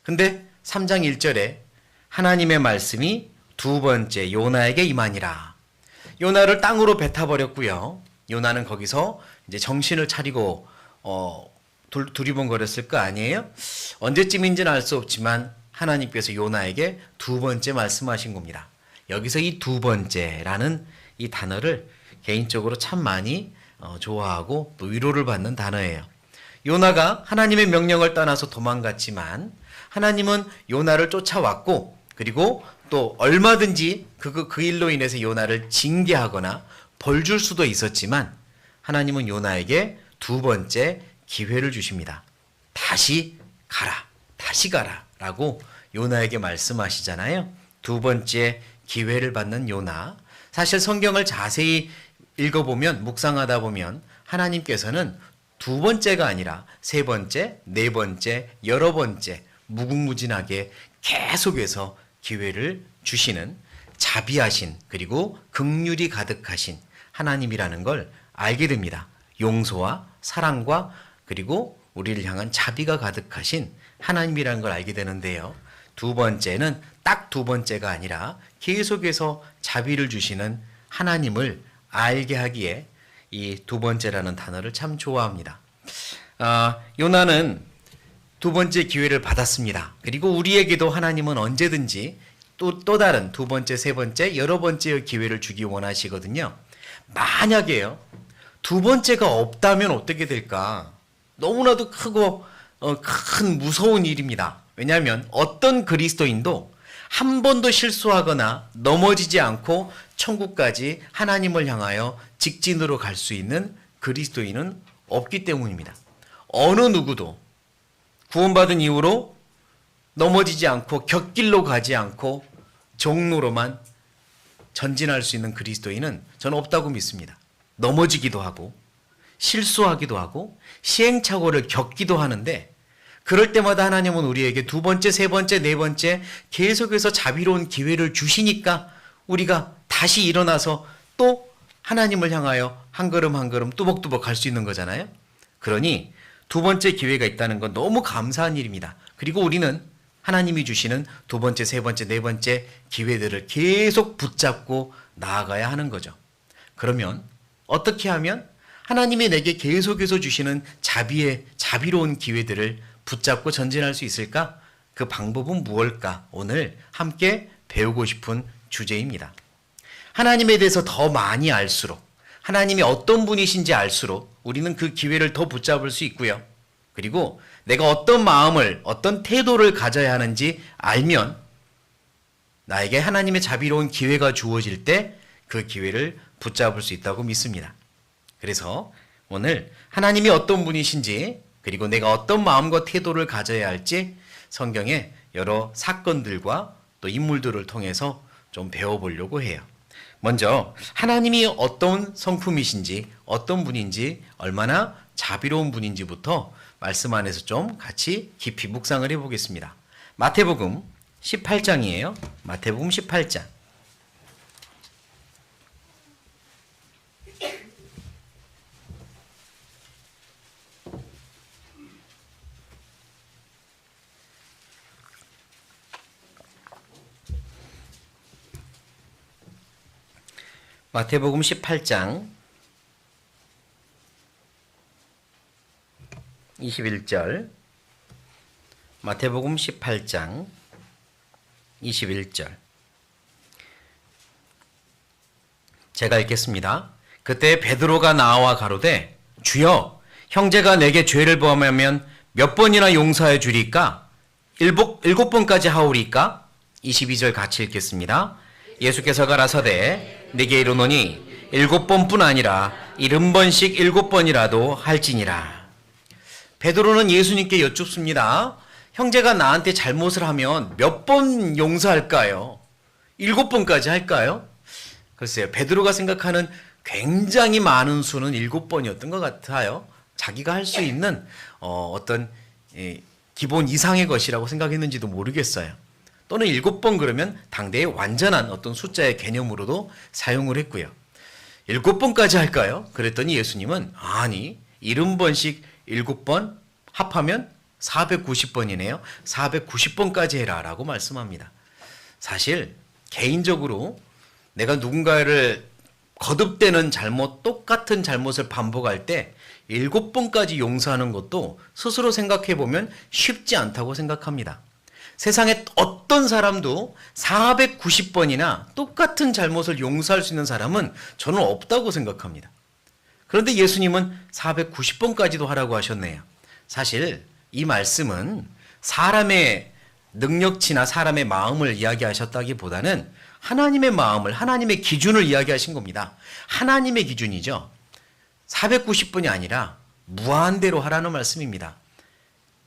근데 3장 1절에 하나님의 말씀이 두 번째 요나에게 임하니라. 요나를 땅으로 뱉어버렸고요. 요나는 거기서 이제 정신을 차리고 두리번거렸을 거 아니에요? 언제쯤인지는 알 수 없지만 하나님께서 요나에게 두 번째 말씀하신 겁니다. 여기서 이 두 번째라는 이 단어를 개인적으로 참 많이 좋아하고 또 위로를 받는 단어예요. 요나가 하나님의 명령을 떠나서 도망갔지만 하나님은 요나를 쫓아왔고, 그리고 또 얼마든지 그 일로 인해서 요나를 징계하거나 벌 줄 수도 있었지만 하나님은 요나에게 두 번째 기회를 주십니다. 다시 가라 라고 요나에게 말씀하시잖아요. 두 번째 기회를 받는 요나. 사실 성경을 자세히 읽어보면, 묵상하다 보면 하나님께서는 두 번째가 아니라 세 번째, 네 번째, 여러 번째 무궁무진하게 계속해서 기회를 주시는 자비하신, 그리고 긍휼이 가득하신 하나님이라는 걸 알게 됩니다. 용서와 사랑과 그리고 우리를 향한 자비가 가득하신 하나님이라는 걸 알게 되는데요. 두 번째는 딱 두 번째가 아니라 계속해서 자비를 주시는 하나님을 알게 하기에 이 두 번째라는 단어를 참 좋아합니다. 요나는 두 번째 기회를 받았습니다. 그리고 우리에게도 하나님은 언제든지 또 다른 두 번째, 세 번째, 여러 번째의 기회를 주기 원하시거든요. 만약에요, 두 번째가 없다면 어떻게 될까? 너무나도 크고 큰 무서운 일입니다. 왜냐하면 어떤 그리스도인도 한 번도 실수하거나 넘어지지 않고 천국까지 하나님을 향하여 직진으로 갈 수 있는 그리스도인은 없기 때문입니다. 어느 누구도 구원받은 이후로 넘어지지 않고 곁길로 가지 않고 종로로만 전진할 수 있는 그리스도인은 저는 없다고 믿습니다. 넘어지기도 하고 실수하기도 하고 시행착오를 겪기도 하는데, 그럴 때마다 하나님은 우리에게 두 번째, 세 번째, 네 번째 계속해서 자비로운 기회를 주시니까 우리가 다시 일어나서 또 하나님을 향하여 한 걸음 한 걸음 뚜벅뚜벅 갈 수 있는 거잖아요. 그러니 두 번째 기회가 있다는 건 너무 감사한 일입니다. 그리고 우리는 하나님이 주시는 두 번째, 세 번째, 네 번째 기회들을 계속 붙잡고 나아가야 하는 거죠. 그러면 어떻게 하면 하나님이 내게 계속해서 주시는 자비로운 기회들을 붙잡고 전진할 수 있을까? 그 방법은 무엇일까? 오늘 함께 배우고 싶은 주제입니다. 하나님에 대해서 더 많이 알수록, 하나님이 어떤 분이신지 알수록 우리는 그 기회를 더 붙잡을 수 있고요. 그리고 내가 어떤 마음을, 어떤 태도를 가져야 하는지 알면 나에게 하나님의 자비로운 기회가 주어질 때 그 기회를 붙잡을 수 있다고 믿습니다. 그래서 오늘 하나님이 어떤 분이신지, 그리고 내가 어떤 마음과 태도를 가져야 할지 성경의 여러 사건들과 또 인물들을 통해서 좀 배워보려고 해요. 먼저 하나님이 어떤 성품이신지, 어떤 분인지, 얼마나 자비로운 분인지부터 말씀 안에서 좀 같이 깊이 묵상을 해보겠습니다. 마태복음 18장이에요. 마태복음 18장. 마태복음 18장 21절, 마태복음 18장 21절. 제가 읽겠습니다. 그때 베드로가 나와 가로되 주여, 형제가 내게 죄를 범하면 몇 번이나 용서해 주리까? 일곱 번까지 하오리까? 22절 같이 읽겠습니다. 예수께서 가라사대 네게 이르노니 7번뿐 아니라 70번씩 7번이라도 할지니라. 베드로는 예수님께 여쭙습니다. 형제가 나한테 잘못을 하면 몇 번 용서할까요? 7번까지 할까요? 글쎄요, 베드로가 생각하는 굉장히 많은 수는 7번이었던 것 같아요. 자기가 할 수 있는 어떤 기본 이상의 것이라고 생각했는지도 모르겠어요. 또는 7번 그러면 당대의 완전한 어떤 숫자의 개념으로도 사용을 했고요. 7번까지 할까요? 그랬더니 예수님은 아니, 70번씩 7번 합하면 490번이네요. 490번까지 해라 라고 말씀합니다. 사실 개인적으로 내가 누군가를 거듭되는 잘못, 똑같은 잘못을 반복할 때 7번까지 용서하는 것도 스스로 생각해 보면 쉽지 않다고 생각합니다. 세상에 어떤 사람도 490번이나 똑같은 잘못을 용서할 수 있는 사람은 저는 없다고 생각합니다. 그런데 예수님은 490번까지도 하라고 하셨네요. 사실 이 말씀은 사람의 능력치나 사람의 마음을 이야기하셨다기보다는 하나님의 마음을, 하나님의 기준을 이야기하신 겁니다. 하나님의 기준이죠. 490번이 아니라 무한대로 하라는 말씀입니다.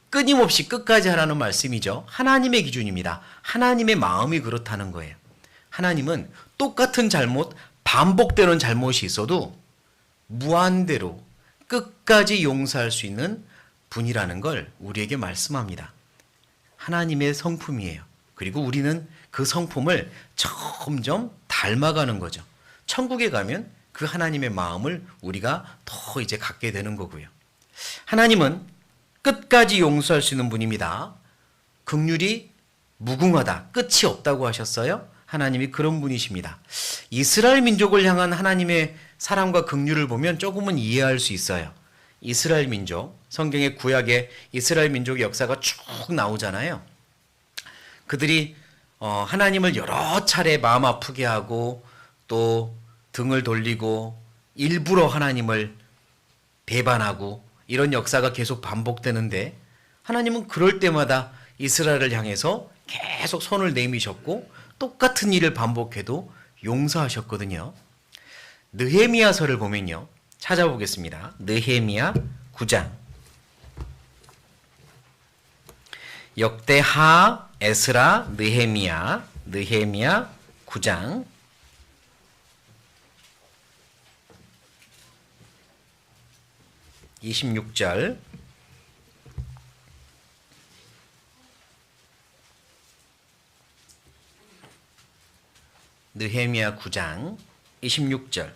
끊임없이 끝까지 하라는 말씀이죠. 하나님의 기준입니다. 하나님의 마음이 그렇다는 거예요. 하나님은 똑같은 잘못, 반복되는 잘못이 있어도 무한대로 끝까지 용서할 수 있는 분이라는 걸 우리에게 말씀합니다. 하나님의 성품이에요. 그리고 우리는 그 성품을 점점 닮아가는 거죠. 천국에 가면 그 하나님의 마음을 우리가 더 이제 갖게 되는 거고요. 하나님은 끝까지 용서할 수 있는 분입니다. 긍휼이 무궁하다, 끝이 없다고 하셨어요. 하나님이 그런 분이십니다. 이스라엘 민족을 향한 하나님의 사랑과 긍휼을 보면 조금은 이해할 수 있어요. 이스라엘 민족, 성경의 구약에 이스라엘 민족의 역사가 쭉 나오잖아요. 그들이 하나님을 여러 차례 마음 아프게 하고 또 등을 돌리고 일부러 하나님을 배반하고 이런 역사가 계속 반복되는데 하나님은 그럴 때마다 이스라엘을 향해서 계속 손을 내미셨고 똑같은 일을 반복해도 용서하셨거든요. 느헤미야서를 보면요. 찾아보겠습니다. 느헤미야 9장. 역대하, 에스라, 느헤미야 9장. (26절) 느헤미야 9장 26절.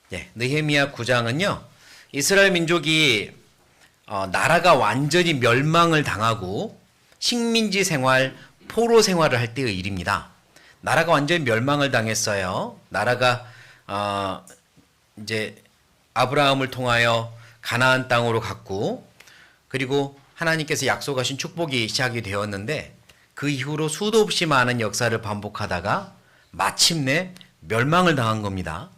네, 느헤미야 9장은요. 이스라엘 민족이 나라가 완전히 멸망을 당하고 식민지 생활, 포로 생활을 할 때의 일입니다. 나라가 완전히 멸망을 당했어요. 나라가 이제 아브라함을 통하여 가나안 땅으로 갔고 그리고 하나님께서 약속하신 축복이 시작이 되었는데 그 이후로 수도 없이 많은 역사를 반복하다가 마침내 멸망을 당한 겁니다.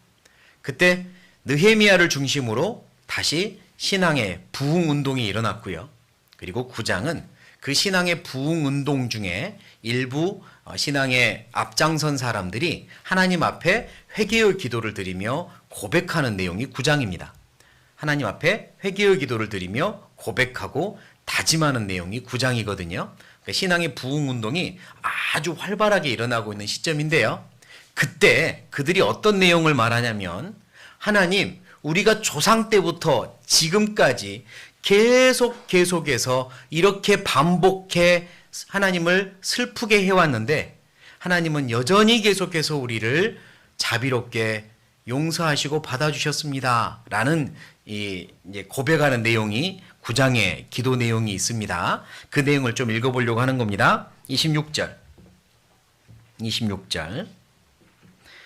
그때 느헤미야를 중심으로 다시 신앙의 부흥운동이 일어났고요. 그리고 9장은 그 신앙의 부흥운동 중에 일부 신앙의 앞장선 사람들이 하나님 앞에 회개의 기도를 드리며 고백하는 내용이 9장입니다. 하나님 앞에 회개의 기도를 드리며 고백하고 다짐하는 내용이 9장이거든요. 신앙의 부흥운동이 아주 활발하게 일어나고 있는 시점인데요. 그때 그들이 어떤 내용을 말하냐면 하나님, 우리가 조상 때부터 지금까지 계속해서 이렇게 반복해 하나님을 슬프게 해왔는데 하나님은 여전히 계속해서 우리를 자비롭게 용서하시고 받아주셨습니다. 라는 이제 고백하는 내용이 9장의 기도 내용이 있습니다. 그 내용을 좀 읽어보려고 하는 겁니다. 26절.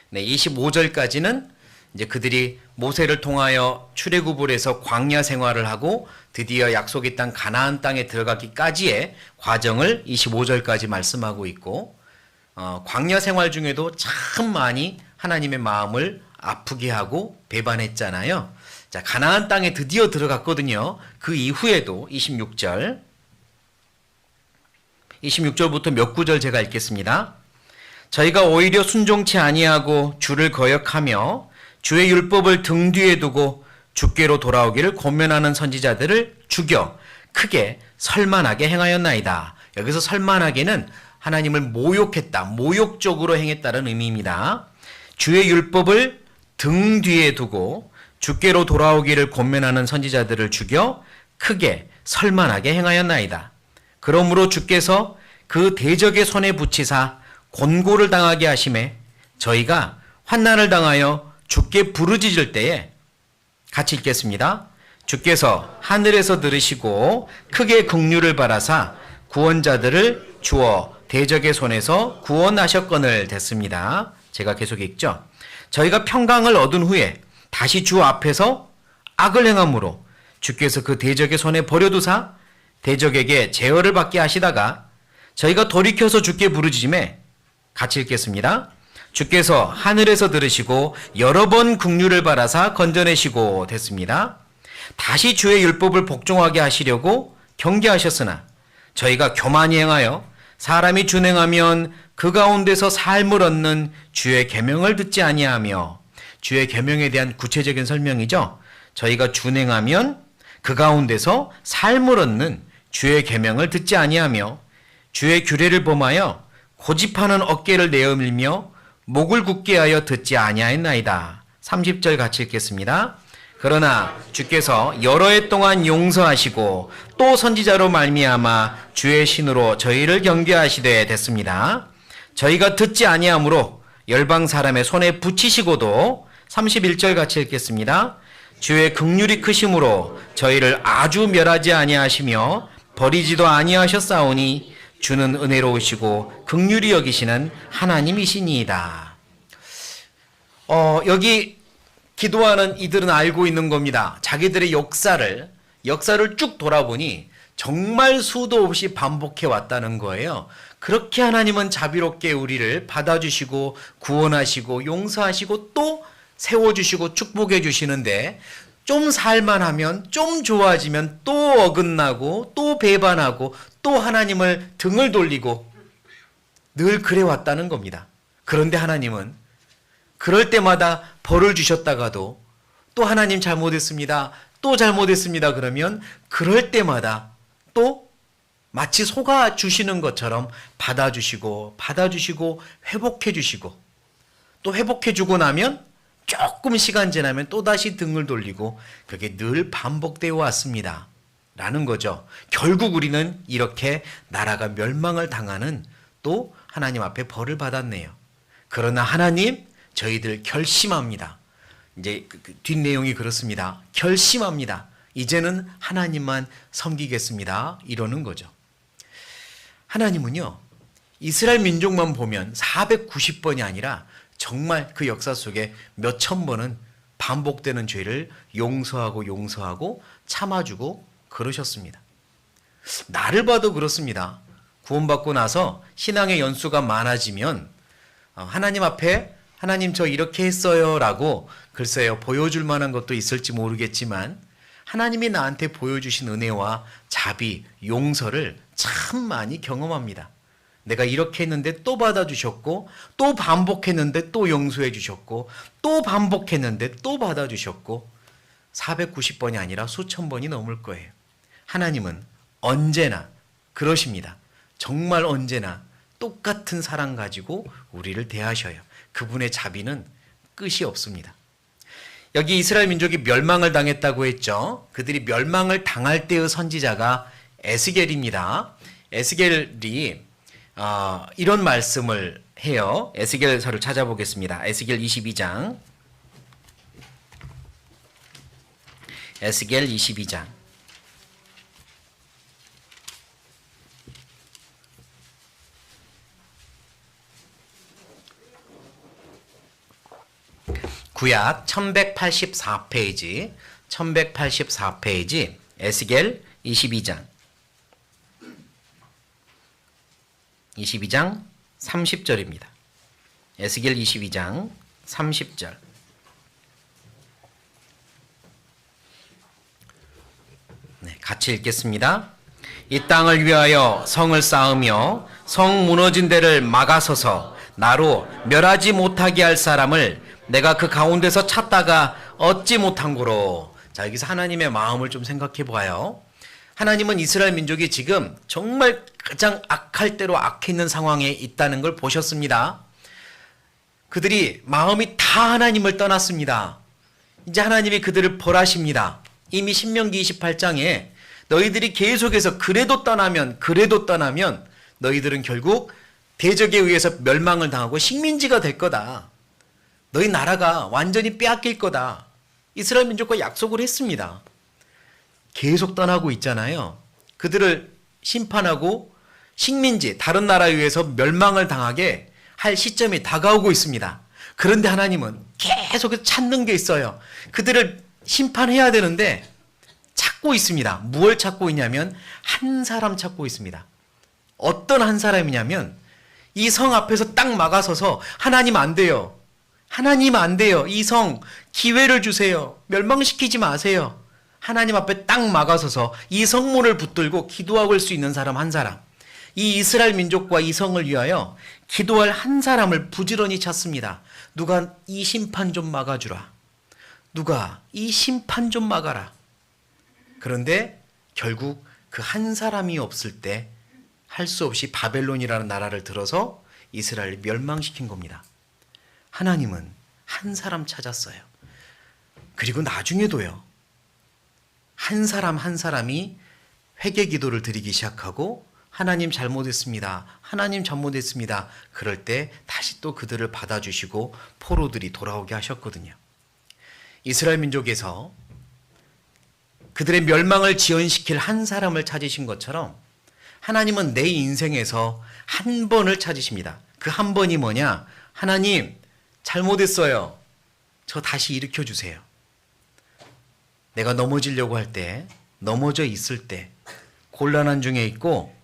네, 25절까지는 이제 그들이 모세를 통하여 출애굽을 해서 광야 생활을 하고 드디어 약속의 땅 가나안 땅에 들어가기까지의 과정을 25절까지 말씀하고 있고 광야 생활 중에도 참 많이 하나님의 마음을 아프게 하고 배반했잖아요. 자, 가나안 땅에 드디어 들어갔거든요. 그 이후에도 26절부터 몇 구절 제가 읽겠습니다. 저희가 오히려 순종치 아니하고 주를 거역하며 주의 율법을 등 뒤에 두고 주께로 돌아오기를 권면하는 선지자들을 죽여 크게 설만하게 행하였나이다. 여기서 설만하게는 하나님을 모욕했다, 모욕적으로 행했다는 의미입니다. 주의 율법을 등 뒤에 두고 주께로 돌아오기를 권면하는 선지자들을 죽여 크게 설만하게 행하였나이다. 그러므로 주께서 그 대적의 손에 붙이사 곤고를 당하게 하심에 저희가 환난을 당하여 주께 부르짖을 때에 같이 읽겠습니다. 주께서 하늘에서 들으시고 크게 긍휼을 바라사 구원자들을 주어 대적의 손에서 구원하셨거늘 됐습니다. 제가 계속 읽죠. 저희가 평강을 얻은 후에 다시 주 앞에서 악을 행함으로 주께서 그 대적의 손에 버려두사 대적에게 제어를 받게 하시다가 저희가 돌이켜서 주께 부르짖음에 같이 읽겠습니다. 주께서 하늘에서 들으시고 여러 번 긍휼을 바라사 건져내시고 됐습니다. 다시 주의 율법을 복종하게 하시려고 경계하셨으나 저희가 교만히 행하여 사람이 준행하면 그 가운데서 삶을 얻는 주의 계명을 듣지 아니하며 주의 계명에 대한 구체적인 설명이죠. 저희가 준행하면 그 가운데서 삶을 얻는 주의 계명을 듣지 아니하며 주의 규례를 범하여 고집하는 어깨를 내어밀며 목을 굳게 하여 듣지 아니하였나이다. 30절 같이 읽겠습니다. 그러나 주께서 여러 해 동안 용서하시고 또 선지자로 말미암아 주의 신으로 저희를 경계하시되 됐습니다. 저희가 듣지 아니하므로 열방 사람의 손에 붙이시고도 31절 같이 읽겠습니다. 주의 긍휼이 크심으로 저희를 아주 멸하지 아니하시며 버리지도 아니하셨사오니 주는 은혜로우시고 긍휼히 여기시는 하나님이시니이다. 여기 기도하는 이들은 알고 있는 겁니다. 자기들의 역사를 쭉 돌아보니 정말 수도 없이 반복해 왔다는 거예요. 그렇게 하나님은 자비롭게 우리를 받아주시고 구원하시고 용서하시고 또 세워주시고 축복해 주시는데 좀 살만하면 좀 좋아지면 또 어긋나고 또 배반하고 또 하나님을 등을 돌리고 늘 그래 왔다는 겁니다. 그런데 하나님은 그럴 때마다 벌을 주셨다가도 또 하나님 잘못했습니다. 또 잘못했습니다. 그러면 그럴 때마다 또 마치 속아 주시는 것처럼 받아주시고 회복해 주시고 또 회복해 주고 나면 조금 시간 지나면 또다시 등을 돌리고 그게 늘 반복되어 왔습니다. 라는 거죠. 결국 우리는 이렇게 나라가 멸망을 당하는 또 하나님 앞에 벌을 받았네요. 그러나 하나님 저희들 결심합니다. 이제 뒷내용이 그렇습니다. 결심합니다. 이제는 하나님만 섬기겠습니다. 이러는 거죠. 하나님은요, 이스라엘 민족만 보면 490번이 아니라 정말 그 역사 속에 몇천 번은 반복되는 죄를 용서하고 참아주고 그러셨습니다. 나를 봐도 그렇습니다. 구원받고 나서 신앙의 연수가 많아지면 하나님 앞에 하나님 저 이렇게 했어요 라고 글쎄요 보여줄 만한 것도 있을지 모르겠지만 하나님이 나한테 보여주신 은혜와 자비, 용서를 참 많이 경험합니다. 내가 이렇게 했는데 또 받아주셨고 또 반복했는데 또 용서해 주셨고 또 반복했는데 또 받아주셨고 490번이 아니라 수천 번이 넘을 거예요. 하나님은 언제나 그러십니다. 정말 언제나 똑같은 사랑 가지고 우리를 대하셔요. 그분의 자비는 끝이 없습니다. 여기 이스라엘 민족이 멸망을 당했다고 했죠. 그들이 멸망을 당할 때의 선지자가 에스겔입니다. 에스겔이 이런 말씀을 해요. 에스겔서를 찾아보겠습니다. 에스겔 22장. 에스겔 22장. 구약 1184페이지, 1184페이지, 에스겔 22장. 22장 30절입니다. 에스겔 22장 30절. 네, 같이 읽겠습니다. 이 땅을 위하여 성을 쌓으며 성 무너진 데를 막아서서 나로 멸하지 못하게 할 사람을 내가 그 가운데서 찾다가 얻지 못한 고로. 자, 여기서 하나님의 마음을 좀 생각해 봐요. 하나님은 이스라엘 민족이 지금 정말 가장 악할 대로 악해 있는 상황에 있다는 걸 보셨습니다. 그들이 마음이 다 하나님을 떠났습니다. 이제 하나님이 그들을 벌하십니다. 이미 신명기 28장에 너희들이 계속해서 그래도 떠나면 너희들은 결국 대적에 의해서 멸망을 당하고 식민지가 될 거다. 너희 나라가 완전히 빼앗길 거다. 이스라엘 민족과 약속을 했습니다. 계속 떠나고 있잖아요. 그들을 심판하고 식민지, 다른 나라에 의해서 멸망을 당하게 할 시점이 다가오고 있습니다. 그런데 하나님은 계속해서 찾는 게 있어요. 그들을 심판해야 되는데 찾고 있습니다. 무엇을 찾고 있냐면 한 사람 찾고 있습니다. 어떤 한 사람이냐면 이 성 앞에서 딱 막아서서 하나님 안 돼요. 하나님 안 돼요. 이 성 기회를 주세요. 멸망시키지 마세요. 하나님 앞에 딱 막아서서 이 성문을 붙들고 기도할 수 있는 사람 한 사람. 이 이스라엘 민족과 이 성을 위하여 기도할 한 사람을 부지런히 찾습니다. 누가 이 심판 좀 막아주라. 누가 이 심판 좀 막아라. 그런데 결국 그 한 사람이 없을 때 할 수 없이 바벨론이라는 나라를 들어서 이스라엘을 멸망시킨 겁니다. 하나님은 한 사람 찾았어요. 그리고 나중에도요. 한 사람 한 사람이 회개 기도를 드리기 시작하고 하나님 잘못했습니다. 하나님 잘못했습니다. 그럴 때 다시 또 그들을 받아주시고 포로들이 돌아오게 하셨거든요. 이스라엘 민족에서 그들의 멸망을 지연시킬 한 사람을 찾으신 것처럼 하나님은 내 인생에서 한 번을 찾으십니다. 그 한 번이 뭐냐? 하나님 잘못했어요. 저 다시 일으켜 주세요. 내가 넘어지려고 할 때, 넘어져 있을 때, 곤란한 중에 있고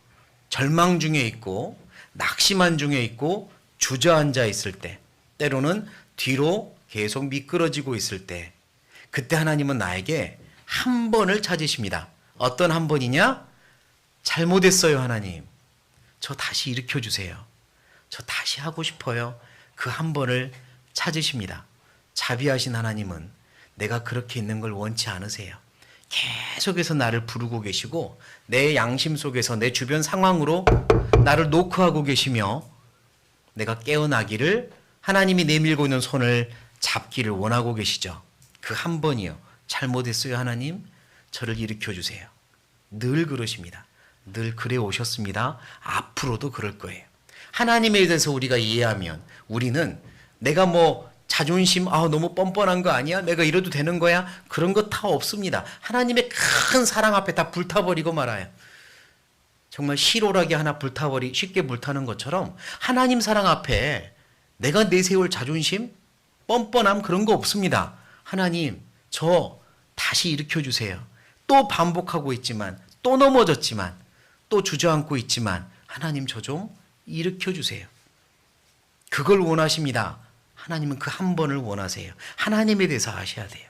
절망 중에 있고 낙심한 중에 있고 주저앉아 있을 때, 때로는 뒤로 계속 미끄러지고 있을 때, 그때 하나님은 나에게 한 번을 찾으십니다. 어떤 한 번이냐? 잘못했어요, 하나님. 저 다시 일으켜 주세요. 저 다시 하고 싶어요. 그 한 번을 찾으십니다. 자비하신 하나님은 내가 그렇게 있는 걸 원치 않으세요. 계속해서 나를 부르고 계시고 내 양심 속에서 내 주변 상황으로 나를 노크하고 계시며 내가 깨어나기를 하나님이 내밀고 있는 손을 잡기를 원하고 계시죠. 그 한 번이요. 잘못했어요, 하나님. 저를 일으켜 주세요. 늘 그러십니다. 늘 그래 오셨습니다. 앞으로도 그럴 거예요. 하나님에 대해서 우리가 이해하면 우리는 내가 뭐 자존심, 너무 뻔뻔한 거 아니야? 내가 이래도 되는 거야? 그런 거 다 없습니다. 하나님의 큰 사랑 앞에 다 불타버리고 말아요. 정말 실오라기 하나 쉽게 불타는 것처럼 하나님 사랑 앞에 내가 내세울 자존심, 뻔뻔함 그런 거 없습니다. 하나님, 저 다시 일으켜 주세요. 또 반복하고 있지만, 또 넘어졌지만, 또 주저앉고 있지만 하나님 저 좀 일으켜 주세요. 그걸 원하십니다. 하나님은 그 한 번을 원하세요. 하나님에 대해서 아셔야 돼요.